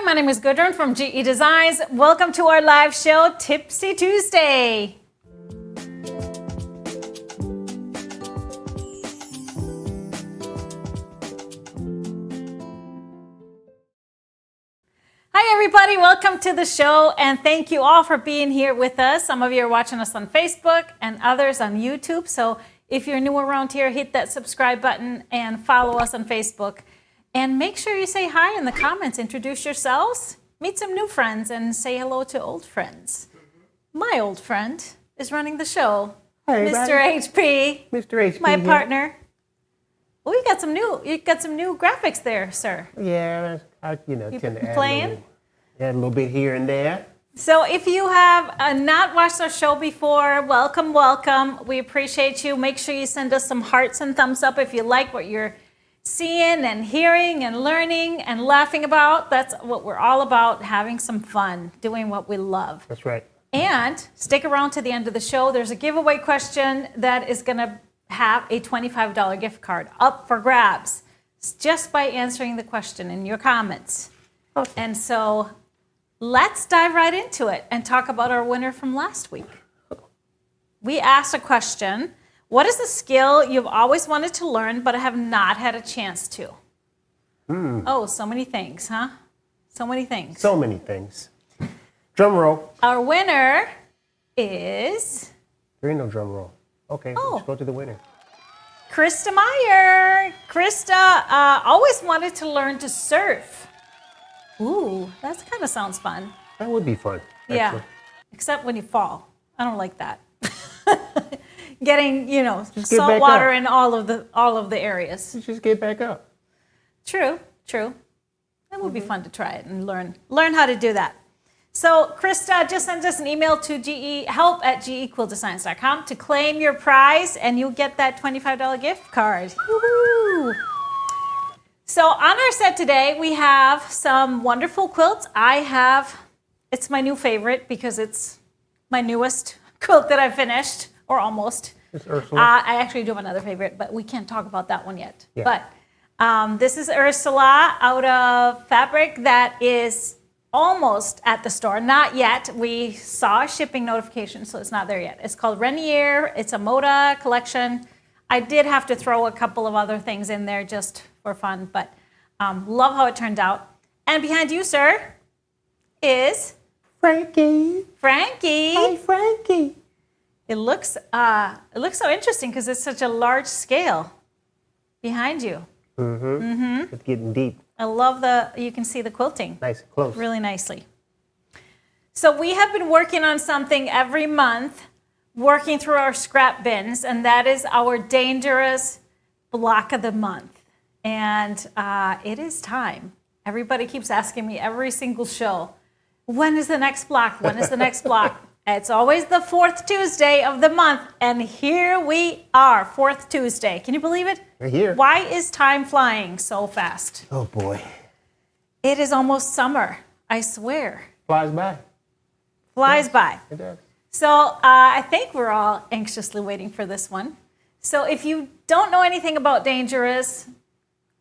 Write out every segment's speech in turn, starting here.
Hi, my name is Gudrun from GE Designs. Welcome to our live show, Tipsy Tuesday. Hi, everybody. Welcome to the show, and thank you all for being here with us. Some of you are watching us on Facebook and others on YouTube. So if you're new around here, hit that subscribe button and follow us on Facebook. And make sure you say hi in the comments. Introduce yourselves, meet some new friends, and say hello to old friends. My old friend is running the show. Hey, Mr. HP. Mr. HP. My here. partner. Oh, you got some new graphics there, sir. Yeah, I tend to add playing? a little bit here and there. So if you have not watched our show before, welcome, welcome. We appreciate you. Make sure you send us some hearts and thumbs up if you like what you're seeing and hearing and learning and laughing about. That's what we're all about, having some fun, doing what we love. That's right. And stick around to the end of the show. There's a giveaway question that is going to have a $25 gift card up for grabs just by answering the question in your comments. Awesome. And so let's dive right into it and talk about our winner from last week. We asked a question: what is the skill you've always wanted to learn but have not had a chance to? Oh, so many things, huh? So many things. So many things. Drum roll. Our winner is There ain't no drum roll. Okay, let's go to the winner. Krista Meyer. Krista always wanted to learn to surf. Ooh, that kind of sounds fun. That would be fun. Yeah, Actually. except when you fall. I don't like that. Getting, Just get salt back water up. in all of the areas. You just get back up. True. That would be fun to try it and learn how to do that. So Krista just sent us an email to help@gequiltdesigns.com to claim your prize, and you'll get that $25 gift card. Woo-hoo. So on our set today, we have some wonderful quilts. It's my new favorite because it's my newest quilt that I finished, or almost. It's Ursula. I actually do have another favorite, but we can't talk about that one yet. Yeah. But this is Ursula out of fabric that is almost at the store. Not yet. We saw a shipping notification, so it's not there yet. It's called Renier. It's a Moda collection. I did have to throw a couple of other things in there just for fun, but love how it turned out. And behind you, sir, is Frankie. Frankie. Hi, Frankie. It looks so interesting because it's such a large scale behind you. It's getting deep. I love you can see the quilting Nice and close. really nicely. So we have been working on something every month, working through our scrap bins, and that is our dangerous block of the month. And it is time. Everybody keeps asking me every single show, when is the next block? When is the next block? It's always the fourth Tuesday of the month, and here we are, fourth Tuesday. Can you believe it? We're here. Why is time flying so fast? Oh, boy. It is almost summer, I swear. Flies by. Flies by. It does. So I think we're all anxiously waiting for this one. So if you don't know anything about Dangerous,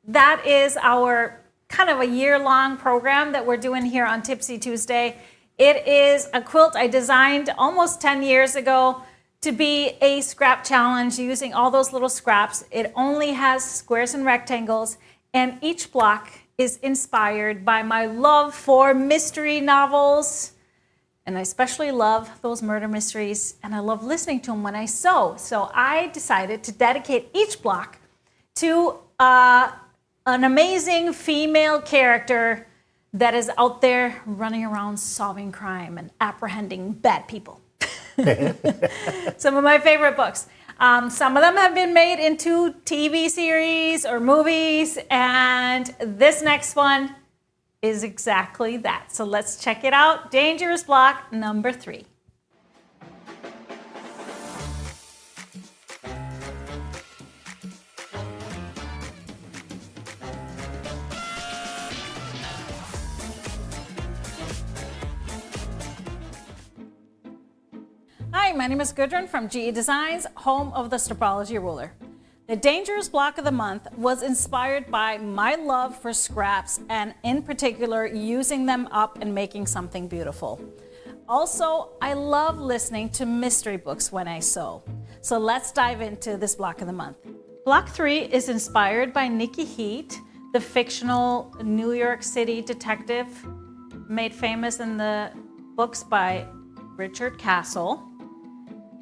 that is our kind of a year-long program that we're doing here on Tipsy Tuesday. It is a quilt I designed almost 10 years ago to be a scrap challenge using all those little scraps. It only has squares and rectangles, and each block is inspired by my love for mystery novels. And I especially love those murder mysteries, and I love listening to them when I sew. So I decided to dedicate each block to an amazing female character that is out there running around solving crime and apprehending bad people. Some of my favorite books. Some of them have been made into TV series or movies, and this next one is exactly that. So let's check it out. Dangerous block number 3. Hi, my name is Gudrun from GE Designs, home of the Stripology ruler. The Dangerous Block of the Month was inspired by my love for scraps and in particular using them up and making something beautiful. Also, I love listening to mystery books when I sew. So let's dive into this block of the month. Block 3 is inspired by Nikki Heat, the fictional New York City detective made famous in the books by Richard Castle,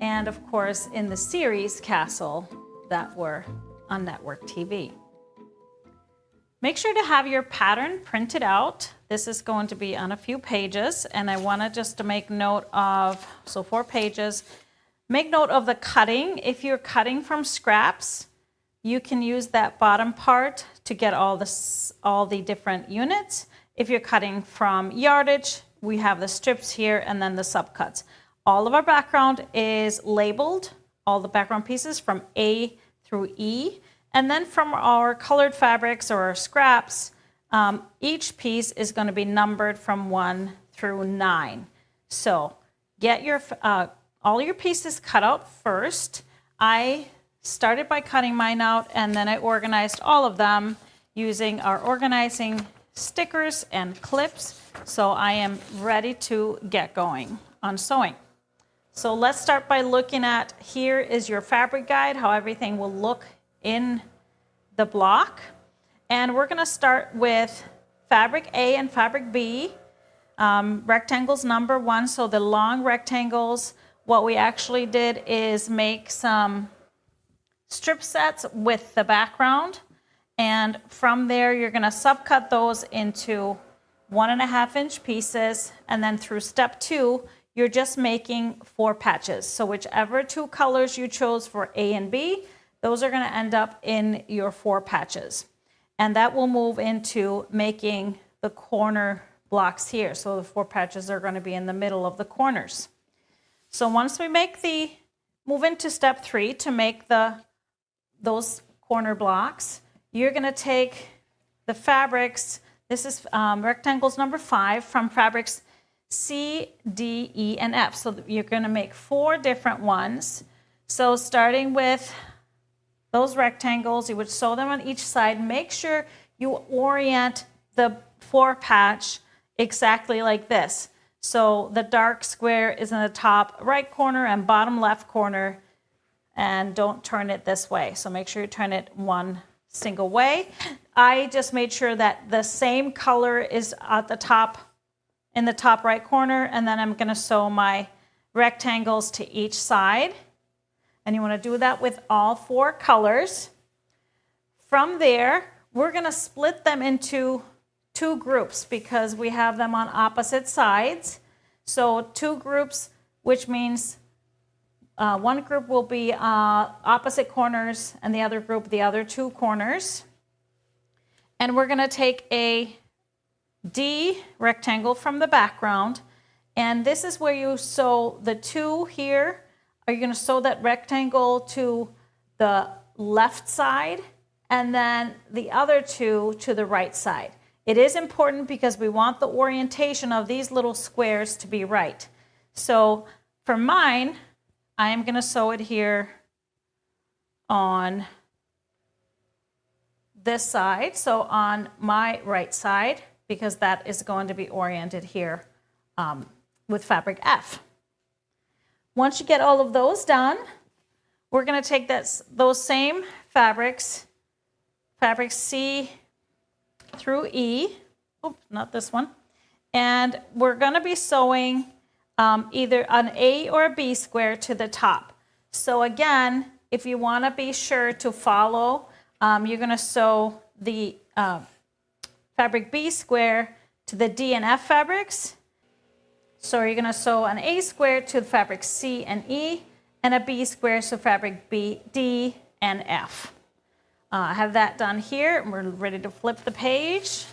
and of course in the series Castle that were on network TV. Make sure to have your pattern printed out. This is going to be on a few pages, and I want to just to make note of, so 4 pages, make note of the cutting. If you're cutting from scraps, you can use that bottom part to get all the different units. If you're cutting from yardage, we have the strips here and then the subcuts. All of our background is labeled, all the background pieces from A through E. And then from our colored fabrics or our scraps, each piece is going to be numbered from 1 through 9. So get your all your pieces cut out first. I started by cutting mine out, and then I organized all of them using our organizing stickers and clips. So I am ready to get going on sewing. So let's start by looking at, here is your fabric guide, how everything will look in the block. And we're going to start with fabric A and fabric B, rectangles number 1. So the long rectangles, what we actually did is make some strip sets with the background. And from there, you're going to subcut those into 1.5 inch pieces. And then through step 2, you're just making 4 patches. So whichever 2 colors you chose for A and B, those are going to end up in your 4 patches. And that will move into making the corner blocks here. So the 4 patches are going to be in the middle of the corners. So once we move into step 3 to make those corner blocks, you're going to take the fabrics. This is rectangles number 5 from fabrics C, D, E, and F. So you're going to make 4 different ones. So starting with those rectangles, you would sew them on each side. Make sure you orient the 4 patch exactly like this. So the dark square is in the top right corner and bottom left corner, and don't turn it this way. So make sure you turn it one single way. I just made sure that the same color is at the top, in the top right corner, and then I'm going to sew my rectangles to each side. And you want to do that with all 4 colors. From there, we're going to split them into 2 groups because we have them on opposite sides. So 2 groups, which means one group will be opposite corners and the other group the other 2 corners. And we're going to take a D rectangle from the background, and this is where you sew the 2 here. Are you going to sew that rectangle to the left side and then the other 2 to the right side? It is important because we want the orientation of these little squares to be right. So for mine, I am going to sew it here on this side, so on my right side, because that is going to be oriented here with fabric F. Once you get all of those done, we're going to take those same fabrics, fabric C through E, not this one, and we're going to be sewing either an A or a B square to the top. So again, if you want to be sure to follow, you're going to sew the fabric B square to the D and F fabrics. So you're going to sew an A square to the fabric C and E, and a B square to fabric B, D, and F. I have that done here, and we're ready to flip the page.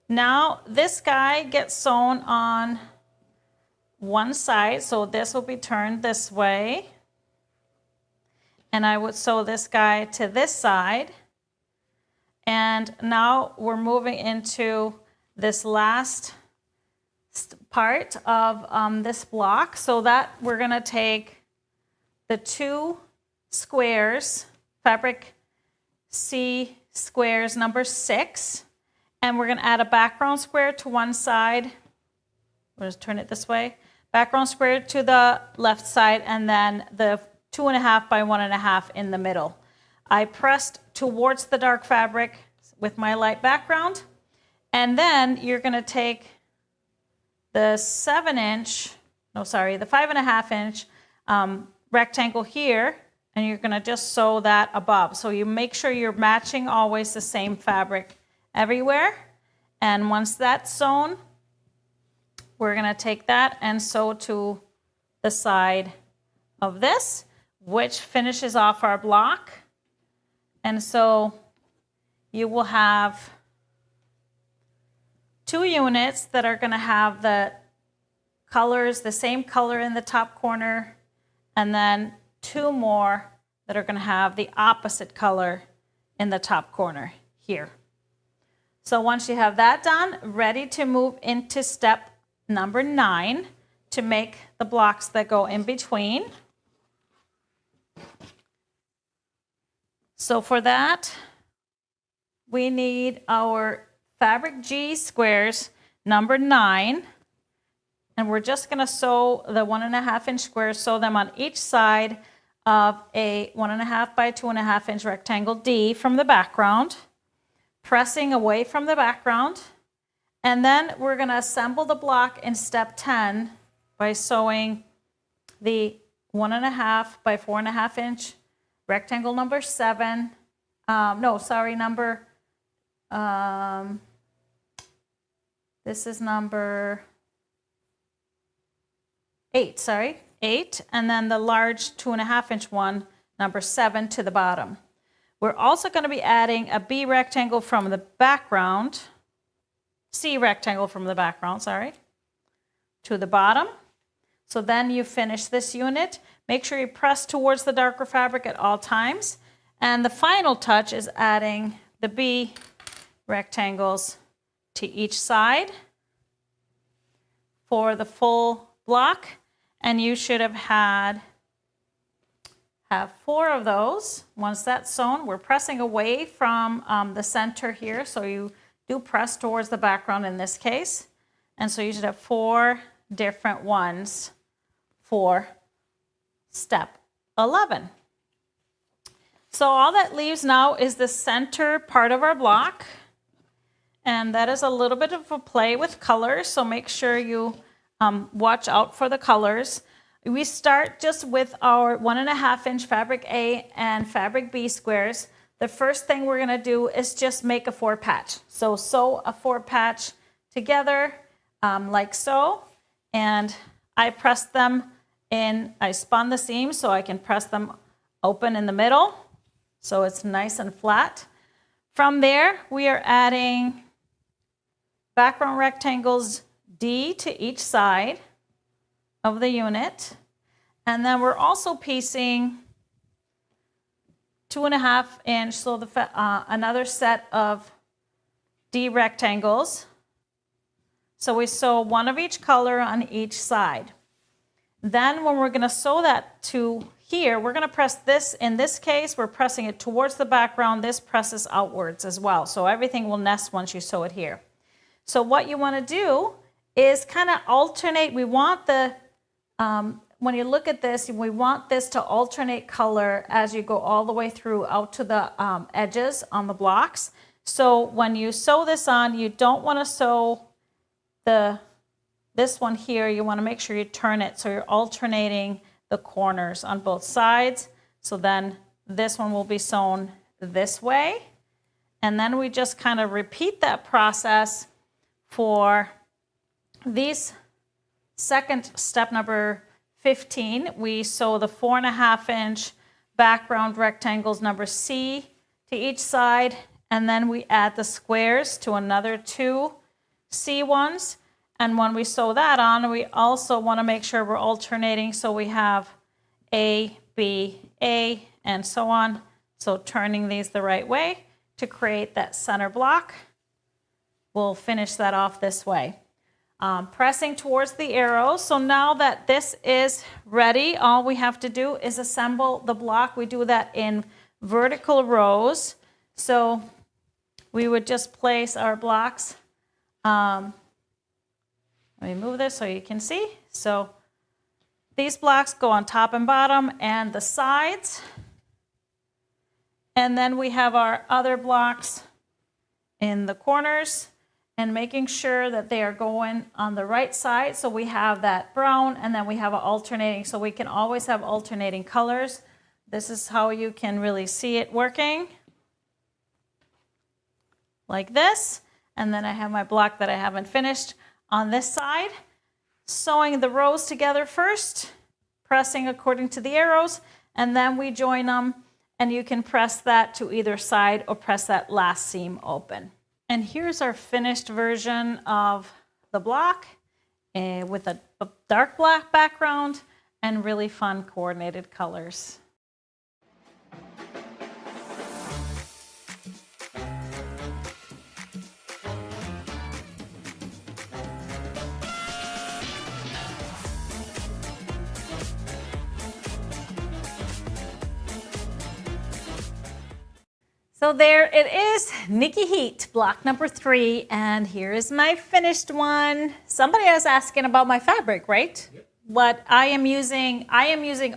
Now this guy gets sewn on one side, so this will be turned this way. And I would sew this guy to this side. And now we're moving into this last part of this block, so that we're going to take the 2 squares fabric C squares number 6, and we're going to add a background square to one side. We'll just turn it this way. Background square to the left side, and then the 2.5 by 1.5 in the middle. I pressed towards the dark fabric with my light background, and then you're going to take the 5.5 inch rectangle here, and you're going to just sew that above. So you make sure you're matching always the same fabric everywhere. And once that's sewn, we're going to take that and sew to the side of this, which finishes off our block. And so you will have 2 units that are going to have the colors, the same color in the top corner, and then 2 more that are going to have the opposite color in the top corner here. So once you have that done, ready to move into step number 9 to make the blocks that go in between. So for that, we need our fabric G squares number 9, and we're just going to sew the 1.5 inch squares, sew them on each side of a 1.5 by 2.5 inch rectangle D from the background, pressing away from the background. And then we're going to assemble the block in step 10 by sewing the 1.5 by 4.5 inch rectangle number 7. This is number 8, 8, and then the large 2.5 inch one, number 7, to the bottom. We're also going to be adding a B rectangle from the background, C rectangle from the background, to the bottom. So then you finish this unit. Make sure you press towards the darker fabric at all times. And the final touch is adding the B rectangles to each side for the full block. And you should have 4 of those. Once that's sewn, we're pressing away from the center here, so you do press towards the background in this case. And so you should have 4 different ones for step 11. So all that leaves now is the center part of our block, and that is a little bit of a play with colors, so make sure you watch out for the colors. We start just with our 1.5 inch fabric A and fabric B squares. The first thing we're going to do is just make a 4 patch. So sew a 4 patch together like so, and I pressed them in. I spun the seam so I can press them open in the middle so it's nice and flat. From there, we are adding background rectangles D to each side of the unit, and then we're also piecing 2.5 inch, so another set of D rectangles. So we sew 1 of each color on each side. Then when we're going to sew that to here, we're going to press this. In this case, we're pressing it towards the background. This presses outwards as well, so everything will nest once you sew it here. So what you want to do is kind of alternate. We want the when you look at this, we want this to alternate color as you go all the way through out to the edges on the blocks. So when you sew this on, you don't want to sew this one here. You want to make sure you turn it so you're alternating the corners on both sides. So then this one will be sewn this way. And then we just kind of repeat that process for these second step number 15. We sew the 4.5 inch background rectangles number C to each side, and then we add the squares to another 2 C ones. And when we sew that on, we also want to make sure we're alternating so we have A, B, A, and so on. So turning these the right way to create that center block. We'll finish that off this way. Pressing towards the arrow. So now that this is ready, all we have to do is assemble the block. We do that in vertical rows. So we would just place our blocks. Let me move this so you can see. So these blocks go on top and bottom and the sides. And then we have our other blocks in the corners and making sure that they are going on the right side. So we have that brown and then we have an alternating, so we can always have alternating colors. This is how you can really see it working. Like this. And then I have my block that I haven't finished on this side. Sewing the rows together first, pressing according to the arrows, and then we join them, and you can press that to either side or press that last seam open. And here's our finished version of the block with a dark black background and really fun coordinated colors. So there it is, Nikki Heat, block number 3, and here is my finished one. Somebody was asking about my fabric, right? Yep. What I am using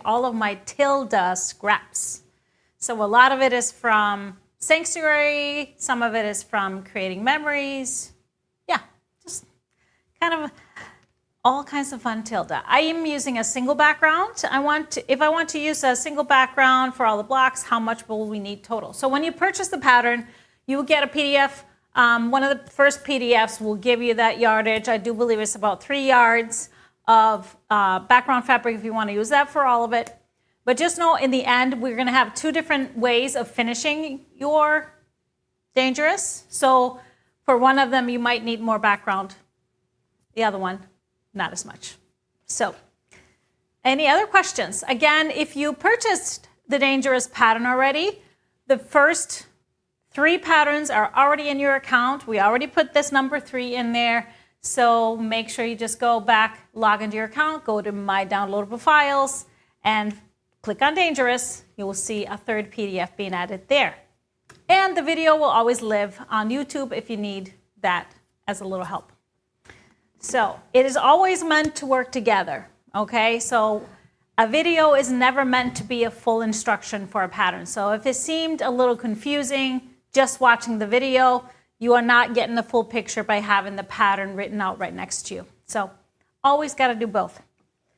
all of my Tilda scraps. So a lot of it is from Sanctuary, some of it is from Creating Memories. Yeah, just kind of all kinds of fun Tilda. I am using a single background. If I want to use a single background for all the blocks, how much will we need total? So when you purchase the pattern, you will get a PDF. One of the first PDFs will give you that yardage. I do believe it's about 3 yards of background fabric if you want to use that for all of it. But just know in the end, we're gonna have 2 different ways of finishing your Dangerous. So for one of them, you might need more background. The other one, not as much. So, any other questions? Again, if you purchased the Dangerous pattern already, the first 3 patterns are already in your account. We already put this number 3 in there. So make sure you just go back, log into your account, go to My Downloadable Files, and click on Dangerous. You will see a 3rd PDF being added there. And the video will always live on YouTube if you need that as a little help. So it is always meant to work together, okay? So a video is never meant to be a full instruction for a pattern. So if it seemed a little confusing just watching the video, you are not getting the full picture by having the pattern written out right next to you. So always got to do both.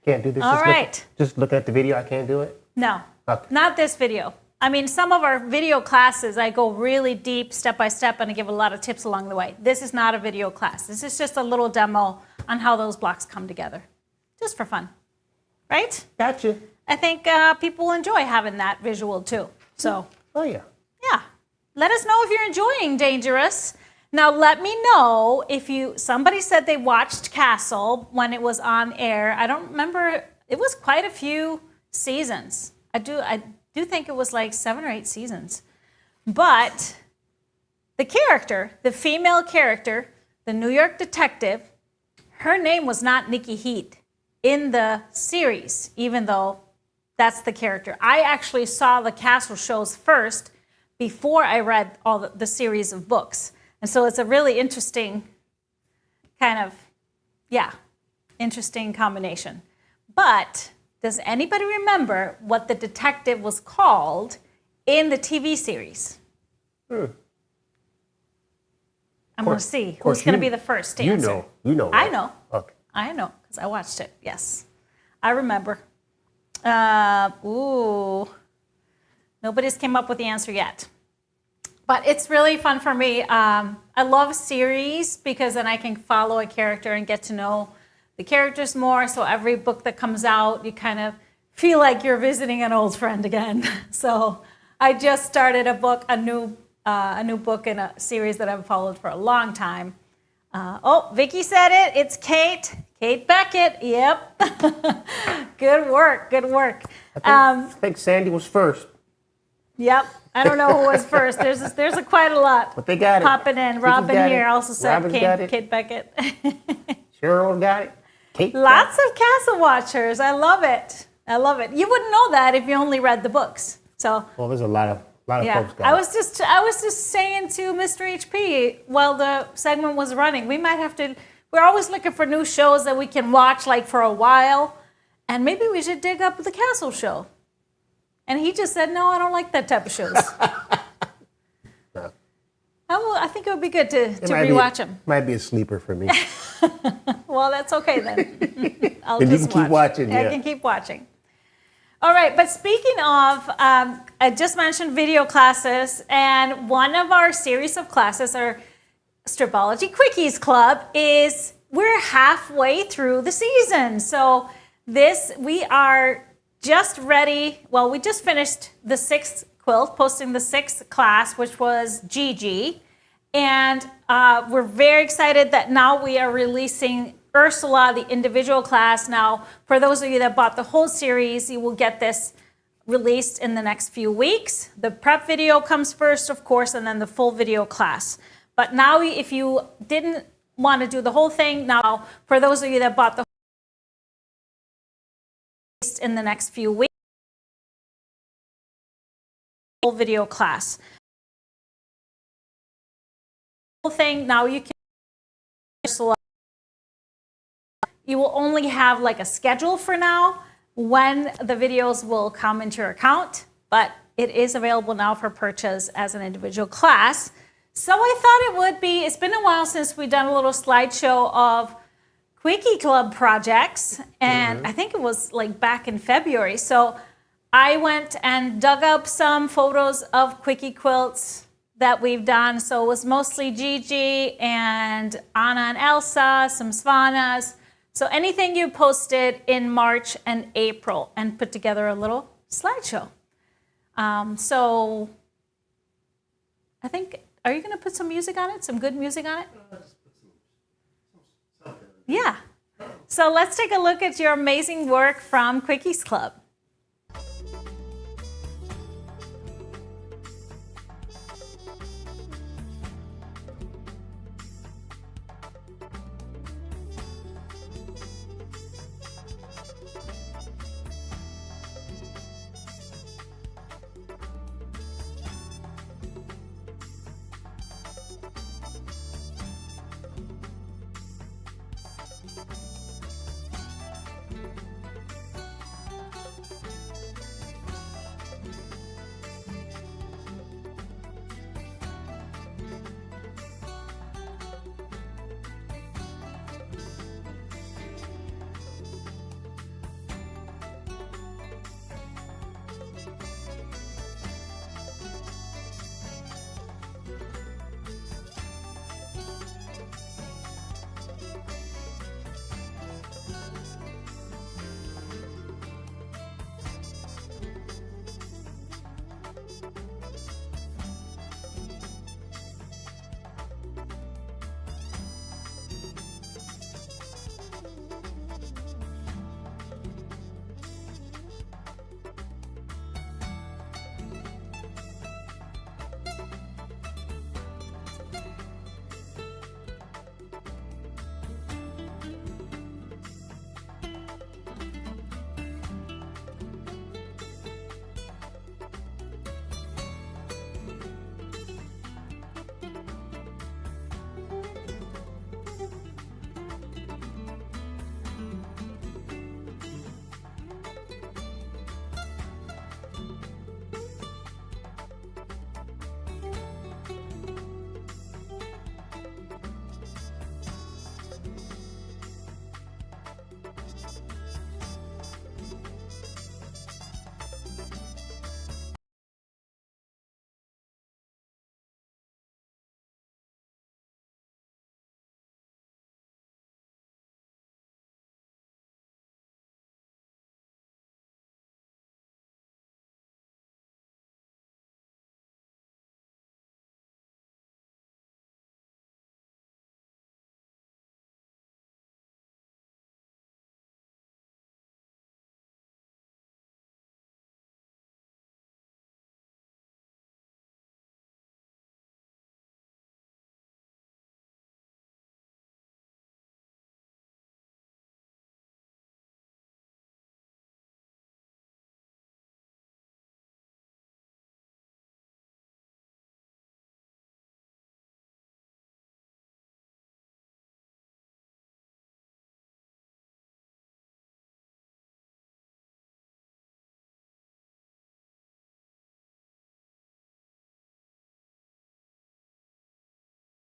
Can't do this. All right. Just look at the video. I can't do it? No, Okay. Not this video. I mean, some of our video classes, I go really deep, step by step, and I give a lot of tips along the way. This is not a video class. This is just a little demo on how those blocks come together, just for fun, right? Gotcha. I think people enjoy having that visual too. So, Oh, yeah. yeah. Let us know if you're enjoying Dangerous. Now, let me know if somebody said they watched Castle when it was on air. I don't remember. It was quite a few seasons. I do think it was like 7 or 8 seasons. But the character, the female character, the New York detective, her name was not Nikki Heat in the series, even though that's the character. I actually saw the Castle shows first before I read all the series of books. And so it's a really interesting kind of, interesting combination. But does anybody remember what the detective was called in the TV series? I'm going to see who's going to be the first to answer. You know. I know. Okay. I know, because I watched it. Yes. I remember. Nobody's came up with the answer yet. But it's really fun for me. I love series because then I can follow a character and get to know the characters more. So every book that comes out, you kind of feel like you're visiting an old friend again. So I just started a new book in a series that I've followed for a long time. Vicky said it. It's Kate Beckett. Yep. Good work. I think Sandy was first. Yep. I don't know who was first. There's quite a lot. But they got it. Popping in. Robin here also said Kate Beckett. Cheryl got it. Kate. Lots of Castle watchers. I love it. You wouldn't know that if you only read the books. So. Well, there's a lot of A lot of Yeah, folks got I was just saying to Mr. HP while the segment was running, we might have to. We're always looking for new shows that we can watch like for a while, and maybe we should dig up the Castle show. And he just said, no, I don't like that type of shows. No. I think it would be good to rewatch them. Might be a sleeper for me. Well, that's okay then. I'll Then you just can keep watching, I yeah. can keep watching. All right, but speaking of, I just mentioned video classes, and one of our series of classes, our Stripology Quickies Club, we're halfway through the season. So we are just ready. Well, we just finished the 6th quilt, posting the 6th class, which was Gigi. And we're very excited that now we are releasing Ursula, the individual class. Now, for those of you that bought the whole series, you will get this released in the next few weeks. The prep video comes first, of course, and then the full video class. But now, if you didn't want to do the whole thing, now, for those of you that bought the in the next few weeks, full video class. Whole thing, now you can you will only have like a schedule for now when the videos will come into your account, but it is available now for purchase as an individual class. So I thought it would be, it's been a while since we've done a little slideshow of Quickie Club projects, and I think it was like back in February. So I went and dug up some photos of Quickie quilts that we've done. So it was mostly Gigi and Anna and Elsa, some Svanas. So anything you posted in March and April, and put together a little slideshow. So I think, are you going to put some music on it? Some good music on it? Yeah. So let's take a look at your amazing work from Quickies Club.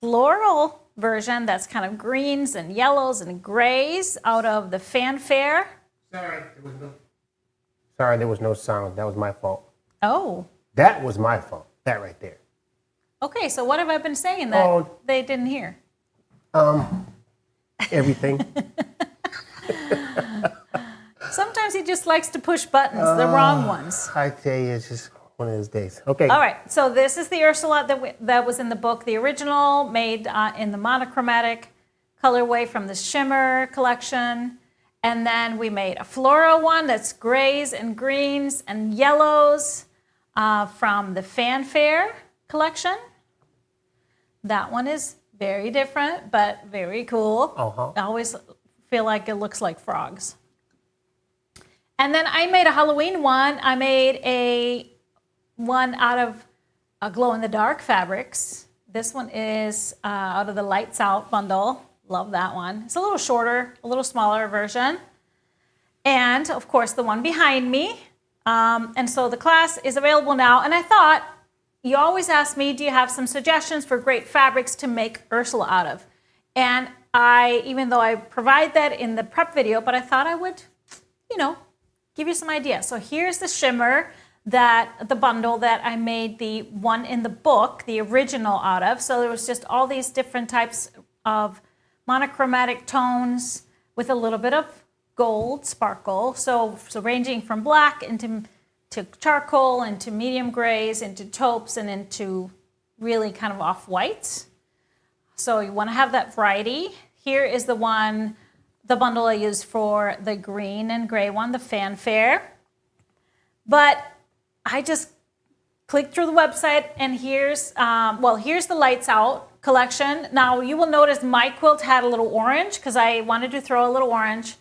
floral version that's kind of greens and yellows and grays out of the Fanfare. Sorry, there was no sound. That was my fault. Oh, That was my fault. That right there. okay. So what have I been saying that they didn't hear? Everything. Sometimes he just likes to push buttons, the wrong ones. I tell you, it's just one of those days. Okay. All right, so this is the Ursula that was in the book, the original, made in the monochromatic colorway from the Shimmer collection. And then we made a floral one that's grays and greens and yellows from the Fanfare collection. That one is very different, but very cool. I always feel like it looks like frogs. And then I made a Halloween one. I made a one out of glow-in-the-dark fabrics. This one is out of the Lights Out bundle. Love that one. It's a little shorter, a little smaller version. And, of course, the one behind me. And so the class is available now. And I thought, you always ask me, do you have some suggestions for great fabrics to make Ursula out of? And even though I provide that in the prep video, but I thought I would, give you some ideas. So here's the shimmer the bundle that I made the one in the book, the original, out of. So there was just all these different types of monochromatic tones with a little bit of gold sparkle. So ranging from black to charcoal, into medium grays, into taupes, and into really kind of off-whites. So you want to have that variety. Here is the bundle I used for the green and gray one, the Fanfare. But I just clicked through the website, and here's the Lights Out collection. Now you will notice my quilt had a little orange because I wanted to throw a little orange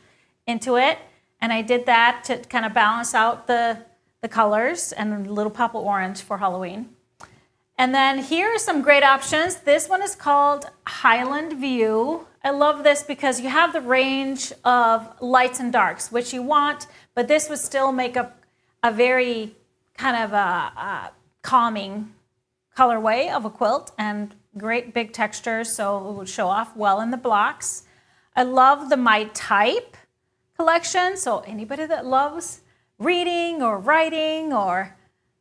into it, and I did that to kind of balance out the colors, and a little pop of orange for Halloween. And then here are some great options. This one is called Highland View. I love this because you have the range of lights and darks, which you want, but this would still make a very kind of a calming colorway of a quilt, and great big textures, so it will show off well in the blocks. I love the My Type collection, so anybody that loves reading or writing or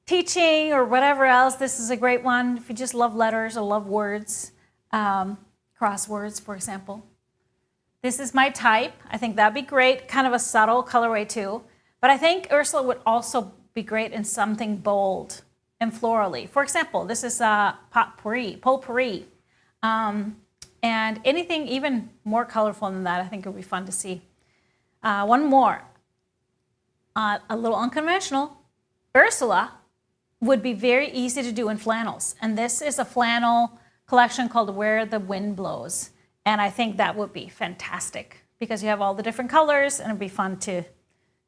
teaching or whatever else, this is a great one. If you just love letters or love words, crosswords, for example. This is My Type. I think that'd be great, kind of a subtle colorway too. But I think Ursula would also be great in something bold and florally. For example, this is potpourri. And anything even more colorful than that, I think would be fun to see. One more, a little unconventional. Ursula would be very easy to do in flannels. And this is a flannel collection called Where the Wind Blows. And I think that would be fantastic because you have all the different colors, and it'd be fun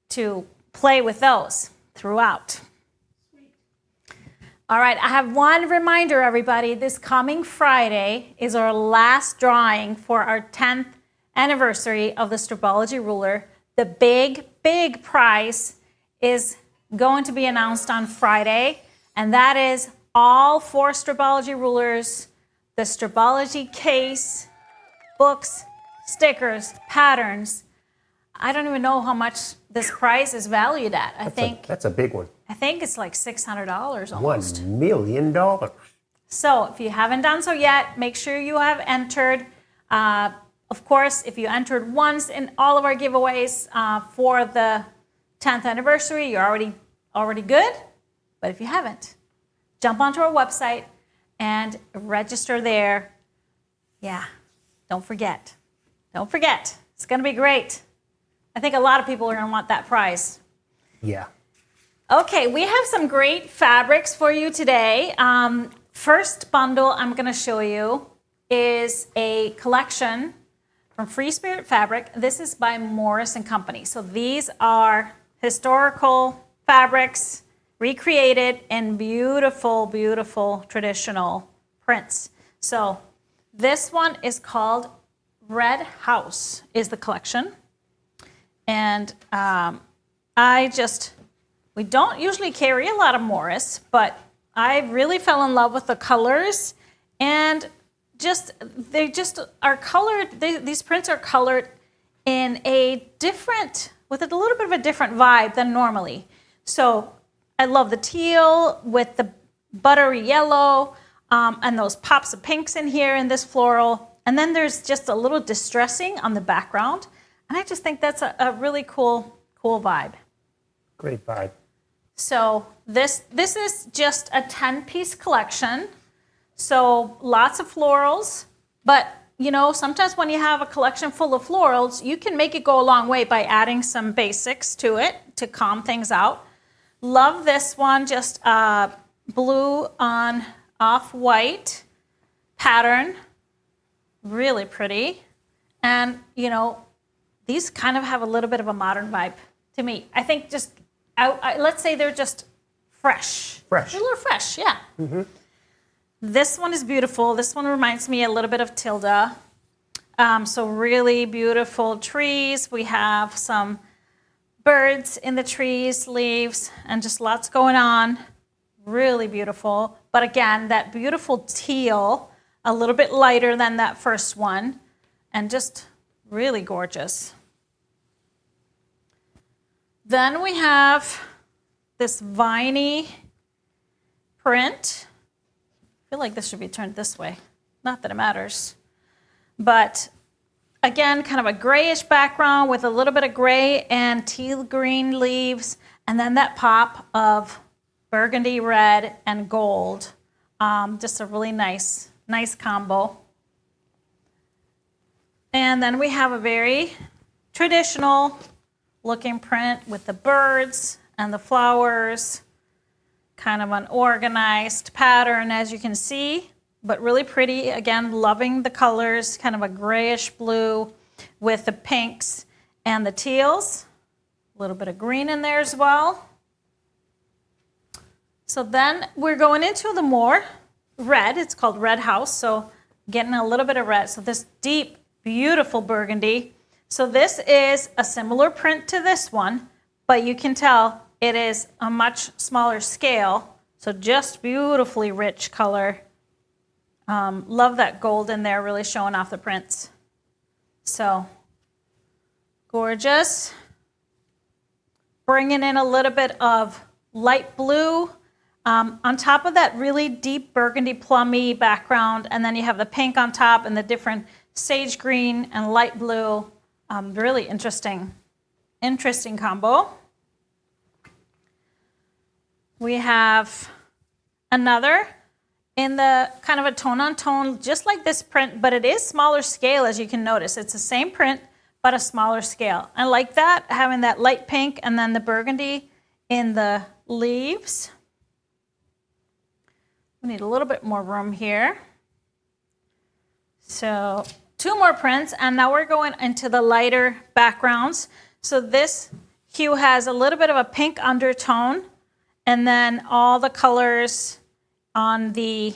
to play with those throughout. All right, I have one reminder, everybody. This coming Friday is our last drawing for our 10th anniversary of the Stripology ruler. The big prize is going to be announced on Friday, and that is all 4 Stripology rulers, the Stripology case, books, stickers, patterns. I don't even know how much this prize is valued at. That's a big one. I think it's like $600 almost. $1 million. So if you haven't done so yet, make sure you have entered. Of course, if you entered once in all of our giveaways for the 10th anniversary, you're already good. But if you haven't, jump onto our website and register there. Yeah, don't forget. Don't forget. It's going to be great. I think a lot of people are going to want that prize. Yeah. Okay, we have some great fabrics for you today. First bundle I'm going to show you is a collection from Free Spirit Fabric. This is by Morris & Company. So these are historical fabrics recreated in beautiful, beautiful traditional prints. So this one is called Red House is the collection. And we don't usually carry a lot of Morris, but I really fell in love with the colors and they just are colored. These prints are colored in a different, with a little bit of a different vibe than normally. So I love the teal with the buttery yellow, and those pops of pinks in here in this floral. And then there's just a little distressing on the background. And I just think that's a really cool vibe. Great vibe. So this is just a 10-piece collection. So lots of florals, but you know, sometimes when you have a collection full of florals, you can make it go a long way by adding some basics to it to calm things out. Love this one, just blue on off-white pattern, really pretty. And you know, these kind of have a little bit of a modern vibe to me. I think just, let's say they're just fresh. Fresh. They're a little fresh, yeah. Mm-hmm. This one is beautiful. This one reminds me a little bit of Tilda. So really beautiful trees. We have some birds in the trees, leaves, and just lots going on. Really beautiful. But again, that beautiful teal, a little bit lighter than that first one, and just really gorgeous. Then we have this viney print. I feel like this should be turned this way. Not that it matters. But again, kind of a grayish background with a little bit of gray and teal green leaves, and then that pop of burgundy red and gold. Just a really nice combo. And then we have a very traditional looking print with the birds and the flowers. Kind of an organized pattern, as you can see, but really pretty. Again, loving the colors, kind of a grayish blue with the pinks and the teals. A little bit of green in there as well. So then we're going into the more red. It's called Red House, so getting a little bit of red. So this deep, beautiful burgundy. So this is a similar print to this one, but you can tell it is a much smaller scale, so just beautifully rich color. Love that gold in there, really showing off the prints. So gorgeous. Bringing in a little bit of light blue on top of that really deep burgundy plummy background, and then you have the pink on top and the different sage green and light blue. Really interesting combo. We have another in the kind of a tone-on-tone, just like this print, but it is smaller scale, as you can notice. It's the same print, but a smaller scale. I like that, having that light pink and then the burgundy in the leaves. We need a little bit more room here. So 2 more prints, and now we're going into the lighter backgrounds. So this hue has a little bit of a pink undertone, and then all the colors on the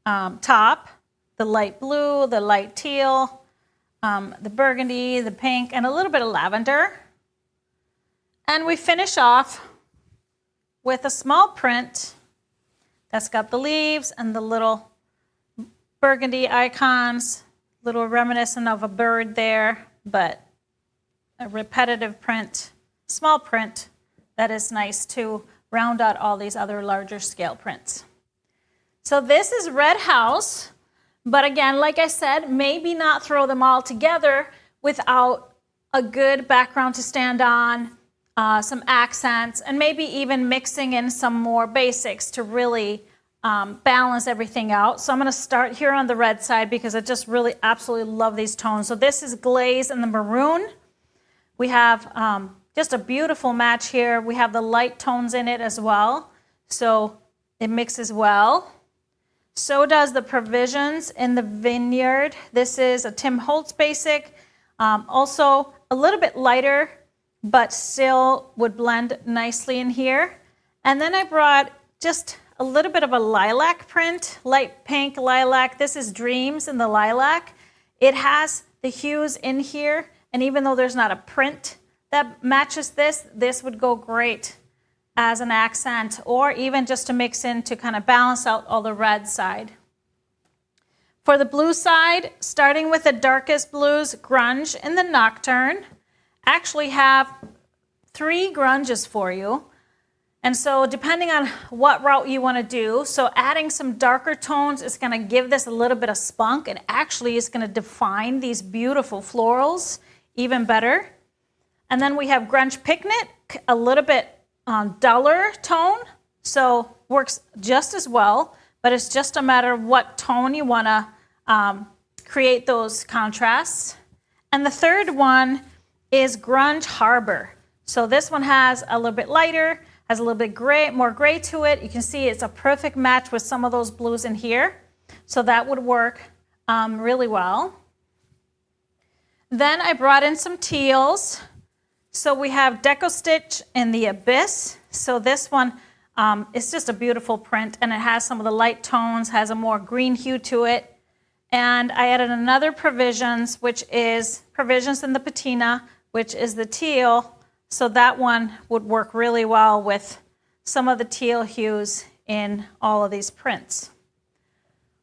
top, the light blue, the light teal, the burgundy, the pink, and a little bit of lavender. And we finish off with a small print that's got the leaves and the little burgundy icons, little reminiscent of a bird there, but a repetitive print, small print that is nice to round out all these other larger scale prints. So this is Red House, but again, like I said, maybe not throw them all together without a good background to stand on, some accents, and maybe even mixing in some more basics to really balance everything out. So I'm going to start here on the red side because I just really absolutely love these tones. So this is glaze and the maroon. We have just a beautiful match here. We have the light tones in it as well, so it mixes well. So does the Provisions in the Vineyard. This is a Tim Holtz basic, also a little bit lighter, but still would blend nicely in here. And then I brought just a little bit of a lilac print, light pink lilac. This is Dreams in the lilac. It has the hues in here, and even though there's not a print that matches this, this would go great as an accent, or even just to mix in to kind of balance out all the red side. For the blue side, starting with the darkest blues, grunge and the nocturne. Actually have 3 grunges for you. And so depending on what route you want to do, so adding some darker tones is going to give this a little bit of spunk, and actually is going to define these beautiful florals even better. And then we have grunge picnic, a little bit duller tone, so works just as well, but it's just a matter of what tone you want to create those contrasts. And the third one is grunge harbor. So this one has a little bit lighter, has a little bit gray, more gray to it. You can see it's a perfect match with some of those blues in here. So that would work really well. Then I brought in some teals. So we have Deco Stitch in the Abyss. So this one is just a beautiful print, and it has some of the light tones, has a more green hue to it. And I added another Provisions, which is Provisions in the Patina, which is the teal. So that one would work really well with some of the teal hues in all of these prints.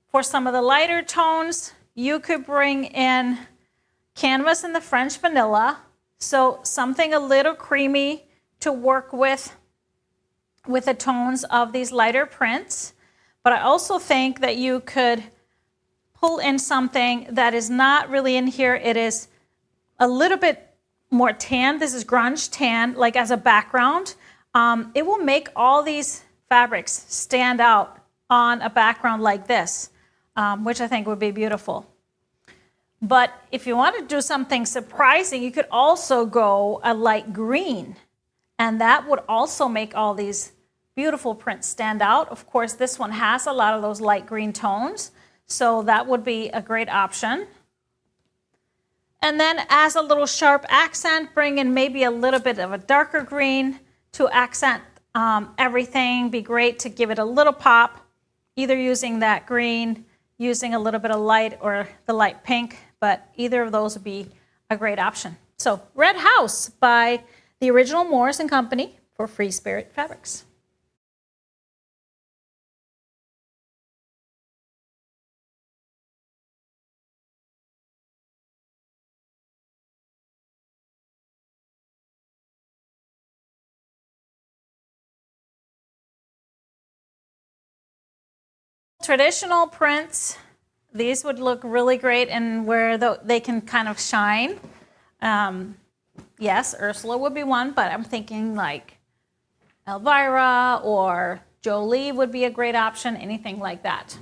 For some of the lighter tones, you could bring in Canvas in the French Vanilla. So something a little creamy to work with the tones of these lighter prints. But I also think that you could pull in something that is not really in here. It is a little bit more tan. This is grunge tan, like as a background. It will make all these fabrics stand out on a background like this, which I think would be beautiful. But if you want to do something surprising, you could also go a light green, and that would also make all these beautiful prints stand out. Of course, this one has a lot of those light green tones, so that would be a great option. And then as a little sharp accent, bring in maybe a little bit of a darker green to accent everything. Be great to give it a little pop, either using that green, using a little bit of light, or the light pink, but either of those would be a great option. So Red House by the Original Morris and Company for Free Spirit Fabrics. Traditional prints, these would look really great and where they can kind of shine. Yes, Ursula would be one, but I'm thinking like Elvira or Jolie would be a great option, anything like that.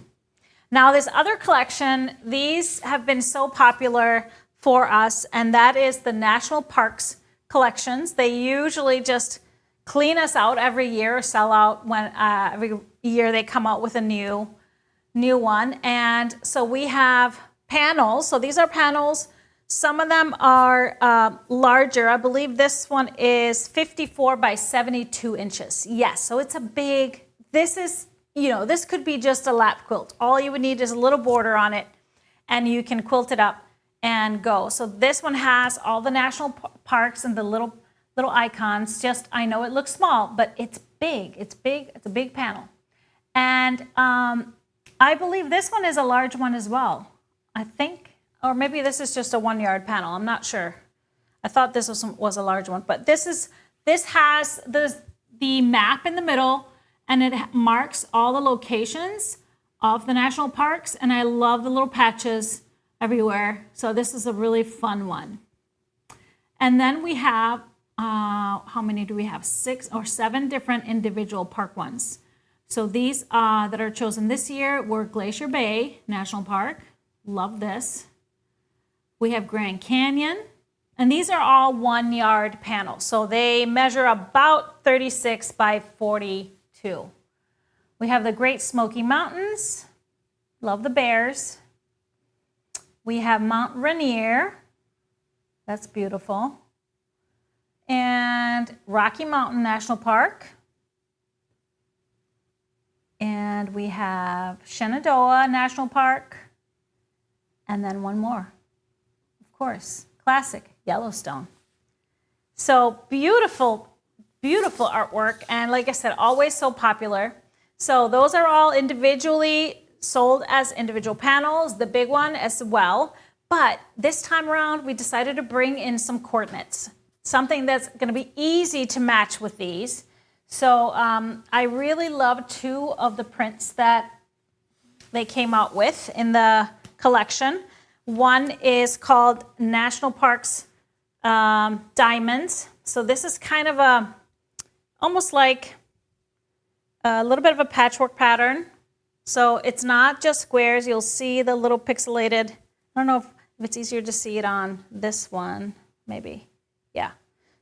Now this other collection, these have been so popular for us, and that is the National Parks collections. They usually just clean us out every year, or sell out when every year they come out with a new one. And so we have panels. So these are panels. Some of them are larger. I believe this one is 54 by 72 inches. Yes, so it's a big, this is, this could be just a lap quilt. All you would need is a little border on it, and you can quilt it up and go. So this one has all the national parks and the little icons. Just, I know it looks small, but it's big. It's big. It's a big panel. And I believe this one is a large one as well. I think, or maybe this is just a 1 yard panel. I'm not sure. I thought this was a large one, but this has the map in the middle, and it marks all the locations of the national parks. And I love the little patches everywhere. So this is a really fun one. And then we have, how many do we have? 6 or 7 different individual park ones. So these that are chosen this year were Glacier Bay National Park. Love this. We have Grand Canyon. And these are all 1 yard panels. So they measure about 36 by 42. We have the Great Smoky Mountains. Love the bears. We have Mount Rainier. That's beautiful. And Rocky Mountain National Park. And we have Shenandoah National Park. And then one more, of course, classic Yellowstone. So beautiful, beautiful artwork. And like I said, always so popular. So those are all individually sold as individual panels, the big one as well. But this time around, we decided to bring in some coordinates, something that's going to be easy to match with these. So I really love two of the prints that they came out with in the collection. One is called National Parks Diamonds. So this is kind of almost like a little bit of a patchwork pattern. So it's not just squares. You'll see the little pixelated, I don't know if it's easier to see it on this one, maybe. Yeah.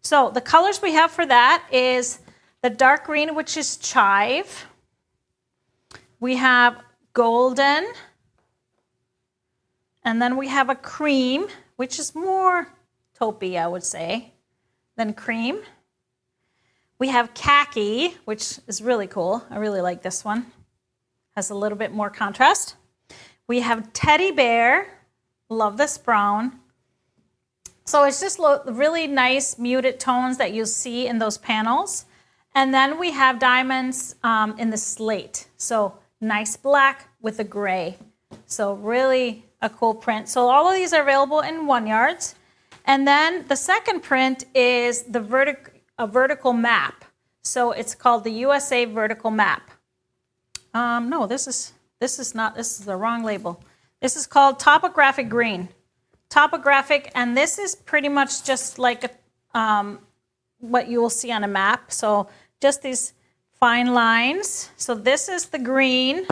So the colors we have for that is the dark green, which is chive. We have golden. And then we have a cream, which is more taupey, I would say, than cream. We have khaki, which is really cool. I really like this one. Has a little bit more contrast. We have teddy bear. Love this brown. So it's just really nice muted tones that you'll see in those panels. And then we have diamonds in the slate. So nice black with a gray. So really a cool print. So all of these are available in 1 yards. And then the second print is a vertical map. So it's called the USA Vertical Map. No, this is the wrong label. This is called Topographic Green. Topographic, and this is pretty much just like what you will see on a map. So just these fine lines. So this is the green.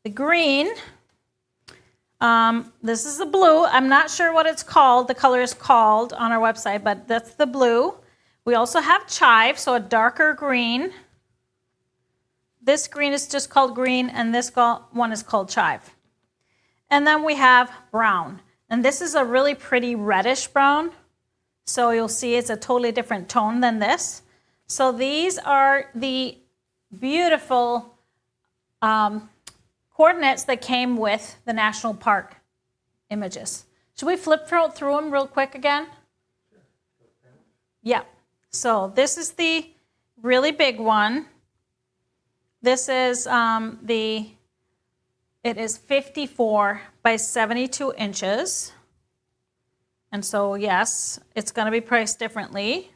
The green. This is the blue. I'm not sure what it's called. The color is called on our website, but that's the blue. We also have chive, so a darker green. This green is just called green, and this one is called chive. And then we have brown. And this is a really pretty reddish brown. So you'll see it's a totally different tone than this. So these are the beautiful coordinates that came with the national park images. Should we flip through them real quick again? Yeah. So this is the really big one. This is it is 54 by 72 inches. And so, yes, it's going to be priced differently.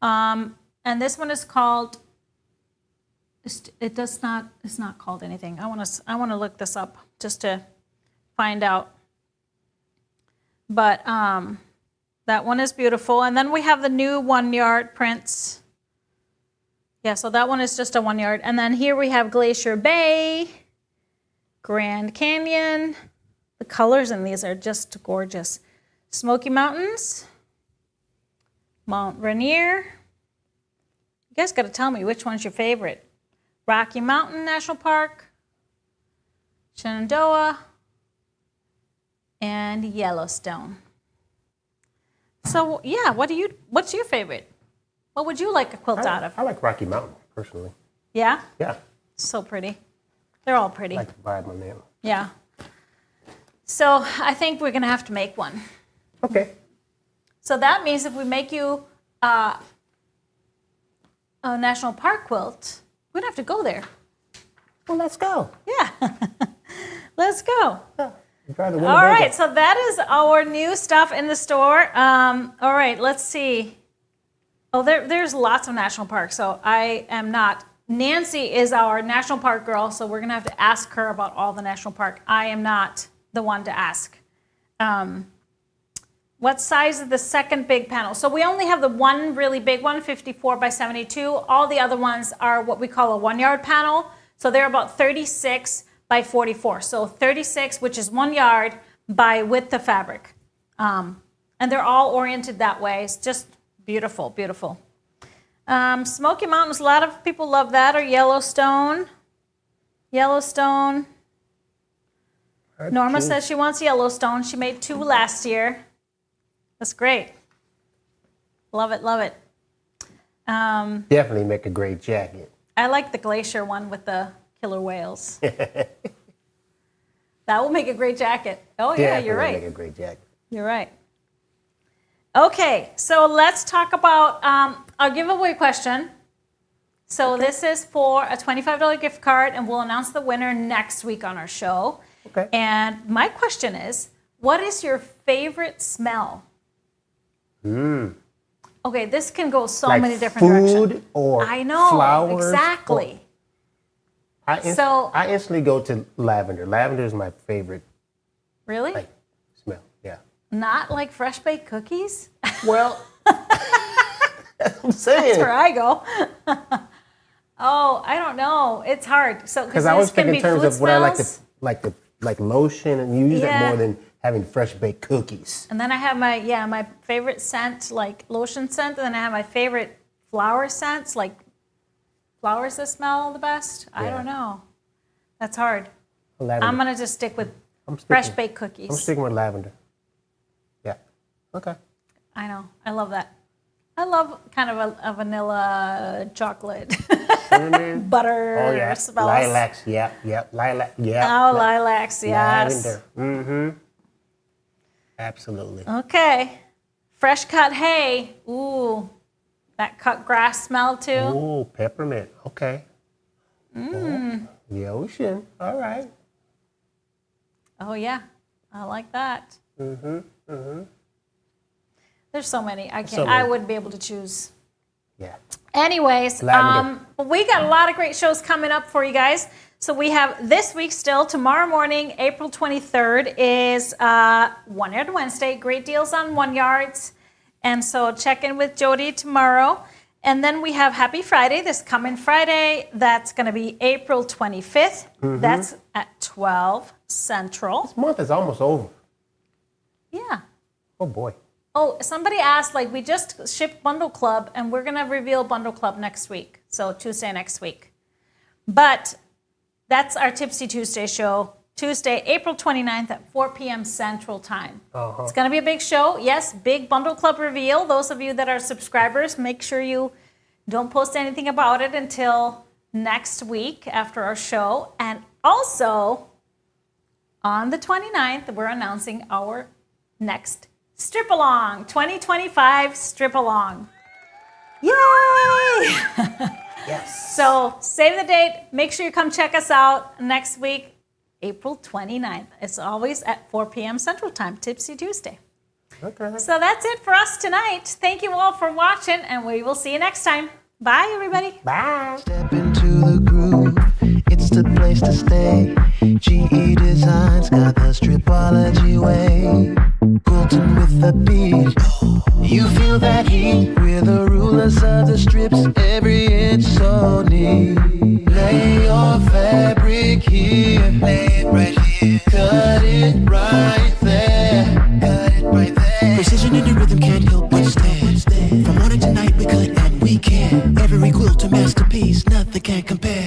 And this one is called, it's not called anything. I want to look this up just to find out. But that one is beautiful. And then we have the new 1 yard prints. Yeah, so that one is just a 1 yard. And then here we have Glacier Bay, Grand Canyon. The colors in these are just gorgeous. Smoky Mountains, Mount Rainier. You guys got to tell me which one's your favorite. Rocky Mountain National Park, Shenandoah, and Yellowstone. So yeah, what's your favorite? What would you like a quilt out of? I like Rocky Mountain, personally. Yeah? Yeah. So pretty. They're all pretty. I like the vibe on them. Yeah. So I think we're going to have to make one. Okay. So that means if we make you a national park quilt, we'd have to go there. Well, let's go. Yeah. Let's go. Yeah. All right. So that is our new stuff in the store. All right. Let's see. Oh, there's lots of national parks. So I am not. Nancy is our national park girl. So we're going to have to ask her about all the national park. I am not the one to ask. What size is the second big panel? So we only have the one really big one, 54 by 72. All the other ones are what we call a 1 yard panel. So they're about 36 by 44. So 36, which is 1 yard by width of fabric. And they're all oriented that way. It's just beautiful, beautiful. Smoky Mountains, a lot of people love that, or Yellowstone. Yellowstone. Norma says she wants Yellowstone. She made 2 last year. That's great. Love it, love it. Definitely make a great jacket. I like the glacier one with the killer whales. That will make a great jacket. Oh, yeah, you're right. Make a great jacket. You're right. Okay, so let's talk about our giveaway question. So this is for a $25 gift card, and we'll announce the winner next week on our show. Okay. And my question is, what is your favorite smell? Okay, this can go so Like many different directions. food or I know, flowers. exactly. I instantly go to lavender. Lavender is my favorite Really? smell. Yeah. Not like fresh baked cookies? Well, that's what I'm saying. That's where I go. Oh, I don't know. It's hard. So Because I was thinking in terms of what I smells. like lotion, and you use that Yeah. more than having fresh baked cookies. And then I have my favorite scent, like lotion scent. And then I have my favorite flower scents, like flowers that smell the best. I Yeah. don't know. That's hard. Lavender. I'm going to just stick with I'm sticking- fresh baked cookies. I'm sticking with lavender. Yeah. Okay. I know. I love that. I love kind of a vanilla chocolate butter Oh yeah. smells. Lilacs. Yeah. Lilac. Yeah. Oh, lilacs, yes. Lavender. Mm-hmm. Absolutely. Okay. Fresh cut hay. Ooh, that cut grass smell too. Ooh, peppermint. Okay. Oh, the ocean. All right. Oh yeah, I like that. There's so many. I can't. So I many. wouldn't be able to choose. Yeah. Anyways, Lavender. we got a lot of great shows coming up for you guys. So we have this week still. Tomorrow morning, April 23rd, is One Yard Wednesday. Great deals on 1 yards. And so check in with Jody tomorrow. And then we have Happy Friday, this coming Friday. That's going to be April 25th. That's at 12 Central. This month is almost over. Yeah. Oh boy. Oh, somebody asked, like, we just shipped Bundle Club, and we're going to reveal Bundle Club next week. So Tuesday next week. But that's our Tipsy Tuesday show. Tuesday, April 29th at 4 p.m. Central Time. It's going to be a big show. Yes, big Bundle Club reveal. Those of you that are subscribers, make sure you don't post anything about it until next week after our show. And also, on the 29th, we're announcing our next Strip-Along, 2025 Strip-Along. Yay! Yes. So save the date. Make sure you come check us out next week, April 29th. It's always at 4 p.m. Central Time, Tipsy Tuesday. Okay. So that's it for us tonight. Thank you all for watching, and we will see you next time. Bye, everybody. Bye. Step into the groove, it's the place to stay. GE Designs got the Stripology way. Quilting with the beat, you feel that heat. We're the rulers of the strips, every inch so neat. Lay your fabric here, lay it right here. Cut it right there, cut it right there. Precision in the rhythm can't help but stare. From morning to night we cut and we care. Every quilt a masterpiece, nothing can compare.